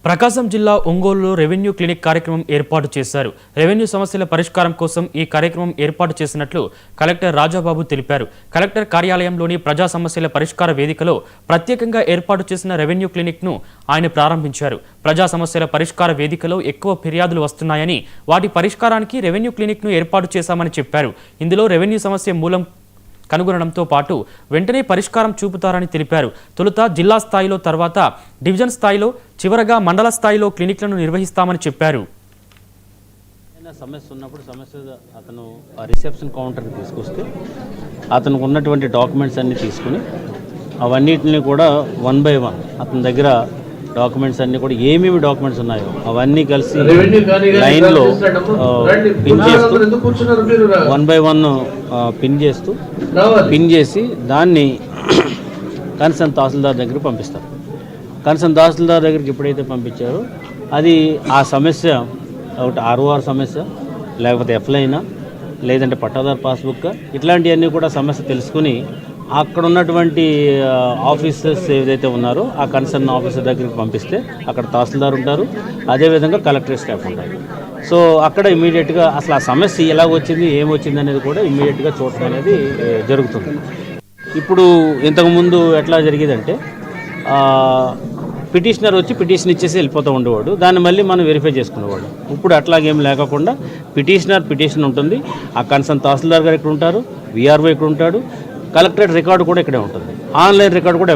ప్రకాశం జిల్లా ఒంగోలులో revenue clinic కార్యక్రమం ఏర్పాటు చేశారు. రెవెన్యూ సమస్యల పరిష్కారం కోసం ఈ కార్యక్రమం ఏర్పాటు చేసినట్లు కలెక్టర్ రాజాబాబు తెలిపారు. కలెక్టర్ కార్యాలయంలోని ప్రజా సమస్యల పరిష్కార వేదికలో ప్రత్యేకంగా ఏర్పాటు చేసిన రెవెన్యూ క్లినిక్ ను ఆయన ప్రారంభించారు. ప్రజా సమస్యల పరిష్కార వేదికలో ఎక్కువ ఫిర్యాదులు వస్తున్నాయని, వాటి పరిష్కారానికి రెవెన్యూ క్లినిక్ ను ఏర్పాటు చేశామని చెప్పారు. ఇందులో రెవెన్యూ సమస్య మూలం కనుగొనడంతో పాటు వెంటనే పరిష్కారం చూపుతారని తెలిపారు. తొలుత జిల్లా స్థాయిలో, తర్వాత డివిజన్ స్థాయిలో, చివరగా మండల స్థాయిలో క్లినిక్లను నిర్వహిస్తామని చెప్పారు. సమస్య ఉన్నప్పుడు అతను రిసెప్షన్ కౌంటర్కి తీసుకొస్తే అతనికి ఉన్నటువంటి డాక్యుమెంట్స్ అన్నీ తీసుకుని అవన్నిటిని కూడా 1 by 1 అతని దగ్గర డాక్యుమెంట్స్ అన్నీ కూడా ఏమేమి డాక్యుమెంట్స్ ఉన్నాయో అవన్నీ కలిసి లైన్లో పిన్ చేస్తూ 1 by 1 పిన్ చేసి దాన్ని కన్సర్న్ తహసీల్దార్ దగ్గరికి పంపిస్తారు. కన్సర్న్ తహసీల్దార్ దగ్గరికి ఎప్పుడైతే పంపించారో అది ఆ సమస్య ఒకటి ROR సమస్య, లేకపోతే ఎఫ్లైనా, లేదంటే పట్టాదారు పాస్బుక్, ఇట్లాంటివన్నీ కూడా సమస్య తెలుసుకుని అక్కడ ఉన్నటువంటి ఆఫీసర్స్ ఏదైతే ఉన్నారో ఆ కన్సర్న్ ఆఫీసర్ దగ్గరికి పంపిస్తే అక్కడ తహసీల్దార్ ఉంటారు, అదేవిధంగా కలెక్టరేట్ స్టాఫ్ ఉంటారు. సో అక్కడ ఇమీడియట్గా అసలు ఆ సమస్య ఎలా వచ్చింది, ఏమొచ్చింది అనేది కూడా ఇమీడియట్గా చూడటం అనేది జరుగుతుంది. ఇప్పుడు ఇంతకుముందు ఎట్లా జరిగేదంటే పిటిషనర్ వచ్చి పిటిషన్ ఇచ్చేసి వెళ్ళిపోతూ ఉండేవాడు, దాన్ని మళ్ళీ మనం వెరిఫై చేసుకునేవాడు. ఇప్పుడు అట్లాగేం లేకుండా పిటిషన్ ఉంటుంది, ఆ కన్సర్న్ తహసీల్దార్ గారు ఇక్కడ ఉంటారు, VRO ఇక్కడ ఉంటాడు, కలెక్టరేట్ రికార్డు కూడా ఇక్కడే ఉంటుంది, ఆన్లైన్ రికార్డు కూడా అవైలబుల్.